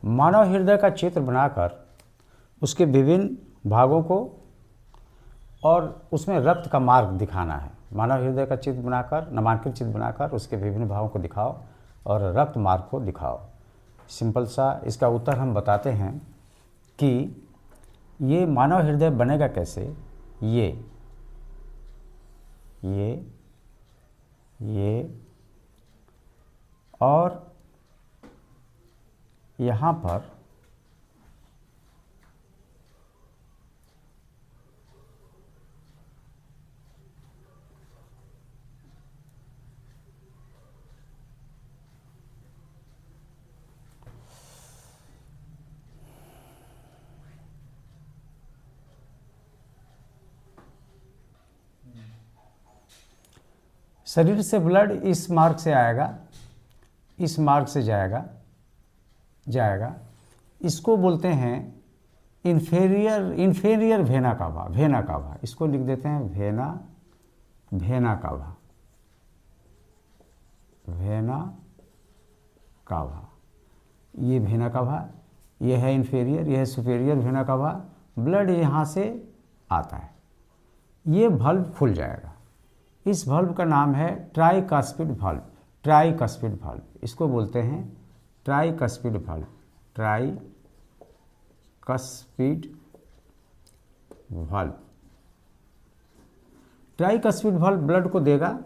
मानव हृदय का चित्र बनाकर उसके विभिन्न भागों को और उसमें रक्त का मार्ग दिखाना है। मानव हृदय का चित्र बनाकर, नामांकित चित्र बनाकर उसके विभिन्न भागों को दिखाओ और रक्त मार्ग को दिखाओ। सिंपल सा इसका उत्तर हम बताते हैं कि ये मानव हृदय बनेगा कैसे। ये और यहाँ पर शरीर से ब्लड इस मार्ग से आएगा, इस मार्ग से जाएगा। इसको बोलते हैं इन्फेरियर वेना कावा। इसको लिख देते हैं वेना कावा। ये वेना कावा, ये है इन्फेरियर, ये है सुपेरियर वेना कावा। ब्लड यहाँ से आता है, ये वाल्व खुल जाएगा। इस वाल्व का नाम है ट्राइकस्पिड वाल्व। इसको बोलते हैं tricuspid valve. Tricuspid valve blood को देगा।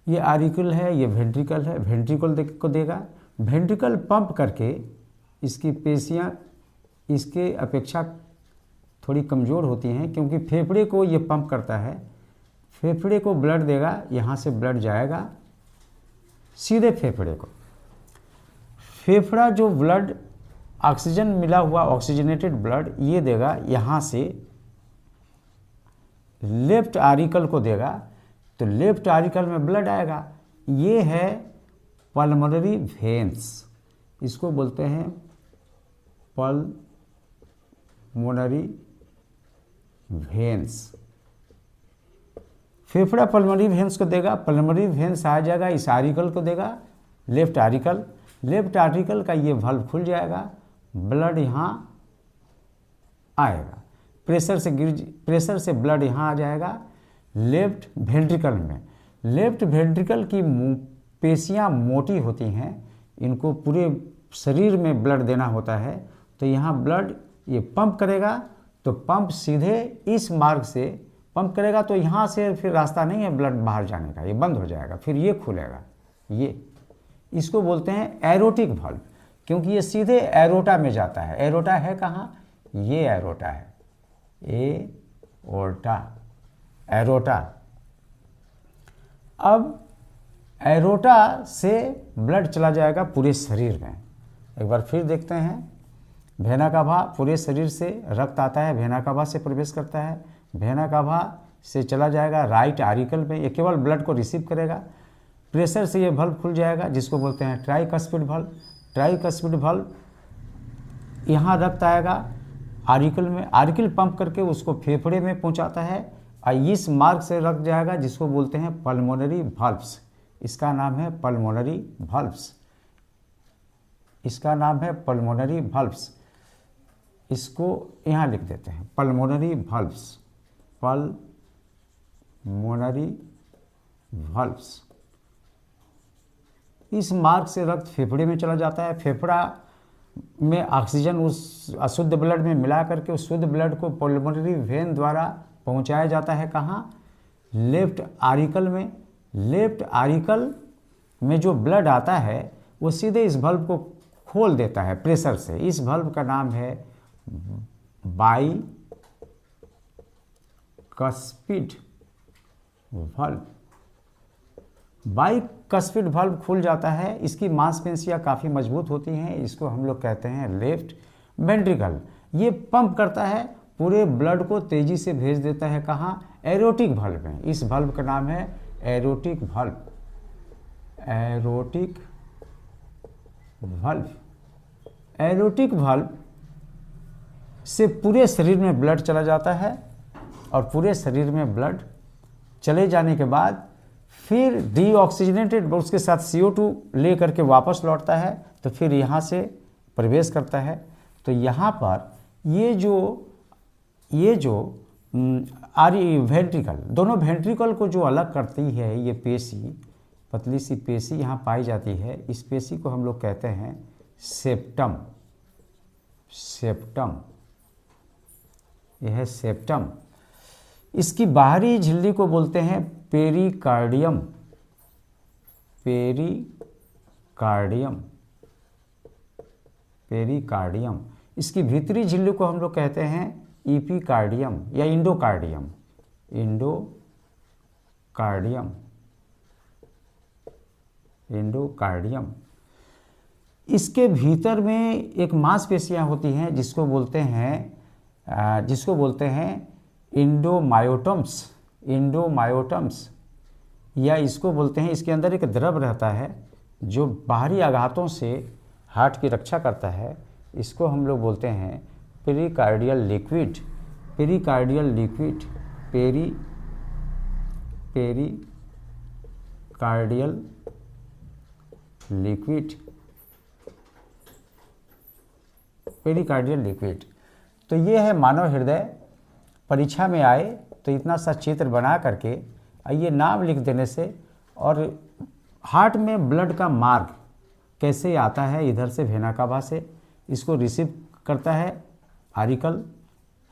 ये आरिकल है, ये वेंट्रिकल है, वेंट्रिकल को देगा। वेंट्रिकल पंप करके इसकी पेशियां इसके अपेक्षा थोड़ी कमज़ोर होती हैं, क्योंकि फेफड़े को ये पंप करता है। फेफड़े को ब्लड देगा, यहाँ से ब्लड जाएगा सीधे फेफड़े को। फेफड़ा जो ब्लड ऑक्सीजन मिला हुआ ऑक्सीजनेटेड ब्लड ये देगा, यहाँ से लेफ्ट आरिकल को देगा, तो लेफ्ट आरिकल में ब्लड आएगा। ये है पल्मोनरी वेन्स, इसको बोलते हैं पल्मोनरी वेन्स। फेफड़ा पल्मोनरी वेन्स को देगा, पल्मोनरी वेन्स आ जाएगा, इस आरिकल को देगा, लेफ्ट आरिकल का ये वाल्व खुल जाएगा, ब्लड यहाँ आएगा। प्रेशर से ब्लड यहाँ आ जाएगा लेफ्ट वेंट्रिकल में। लेफ्ट वेंट्रिकल की पेशियाँ मोटी होती हैं, इनको पूरे शरीर में ब्लड देना होता है, तो यहाँ ब्लड ये पंप करेगा, तो पंप सीधे इस मार्ग से पंप करेगा, तो यहाँ से फिर रास्ता नहीं है ब्लड बाहर जाने का, ये बंद हो जाएगा, फिर ये खुलेगा। ये इसको बोलते हैं एरोटिक वाल्व, क्योंकि ये सीधे एरोटा में जाता है। एरोटा है कहाँ? ये एरोटा है, एरोटा। अब एरोटा से ब्लड चला जाएगा पूरे शरीर में। एक बार फिर देखते हैं, वेना कावा पूरे शरीर से रक्त आता है, वेना कावा से प्रवेश करता है, वेना कावा से चला जाएगा राइट आरिकल में, ये केवल ब्लड को रिसीव करेगा। प्रेशर से ये वाल्व खुल जाएगा, जिसको बोलते हैं ट्राइकस्पिड वाल्व। यहाँ रक्त आएगा आरिकल में, आरिकल पंप करके उसको फेफड़े में पहुँचाता है, और इस मार्ग से रक्त जाएगा, जिसको बोलते हैं पल्मोनरी वाल्व्स। इसका नाम है पल्मोनरी वाल्व्स। इसको यहाँ लिख देते हैं पल्मोनरी वाल्व्स। इस मार्ग से रक्त फेफड़े में चला जाता है। फेफड़ा में ऑक्सीजन उस अशुद्ध ब्लड में मिला करके उस शुद्ध ब्लड को पल्मोनरी वेन द्वारा पहुंचाया जाता है। कहाँ? लेफ्ट आरिकल में। लेफ्ट आरिकल में जो ब्लड आता है वो सीधे इस वाल्व को खोल देता है प्रेशर से। इस वाल्व का नाम है बाइकस्पिड वाल्व खुल जाता है। इसकी मांसपेशियां काफ़ी मजबूत होती हैं, इसको हम लोग कहते हैं लेफ्ट वेंट्रिकल। ये पंप करता है, पूरे ब्लड को तेजी से भेज देता है। कहाँ? एरोटिक वाल्व में। इस वाल्व का नाम है एरोटिक वाल्व से पूरे शरीर में ब्लड चला जाता है, और पूरे शरीर में ब्लड चले जाने के बाद फिर डीऑक्सीजनेटेड उसके साथ CO2 ले करके वापस लौटता है। तो फिर यहाँ से प्रवेश करता है। तो यहाँ पर ये जो वेंट्रिकल, दोनों वेंट्रिकल को जो अलग करती है ये पेशी, पतली सी पेशी यहाँ पाई जाती है, इस पेशी को हम लोग कहते हैं सेप्टम। सेप्टम, यह है सेप्टम। इसकी बाहरी झिल्ली को बोलते हैं पेरिकार्डियम। Pericardium, pericardium. इसकी भीतरी झिल्ली को हम लोग कहते हैं इपिकार्डियम या इंडोकार्डियम। Endocardium, endocardium. इसके भीतर में एक मांसपेशियां होती हैं जिसको बोलते हैं इंडोमायोटम्स। इंडोमायोटम्स, या इसको बोलते हैं, इसके अंदर एक द्रव रहता है जो बाहरी आघातों से हार्ट की रक्षा करता है। इसको हम लोग बोलते हैं pericardial liquid. Pericardial liquid, pericardial liquid, pericardial liquid. तो ये है मानव हृदय। परीक्षा में आए तो इतना सा चित्र बना करके ये नाम लिख देने से, और हार्ट में ब्लड का मार्ग कैसे आता है, इधर से वेना कावा से इसको रिसीव करता है आरिकल,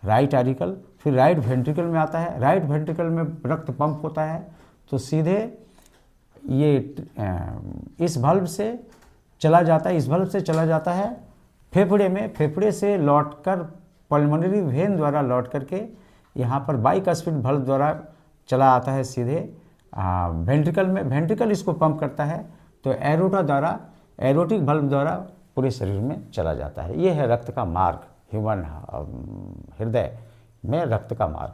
राइट आरिकल, फिर राइट वेंट्रिकल में आता है। राइट वेंट्रिकल में रक्त पंप होता है तो सीधे ये इस valve से चला जाता है, इस valve से चला जाता है फेफड़े में, फेफड़े से लौटकर पल्मोनरी वेन द्वारा लौट करके यहाँ पर बाइकस्पिड valve द्वारा चला आता है सीधे वेंट्रिकल में। वेंट्रिकल इसको पंप करता है तो एरोटा द्वारा, एरोटिक valve द्वारा पूरे शरीर में चला जाता है। ये है रक्त का मार्ग, ह्यूमन हृदय में रक्त का मार्ग।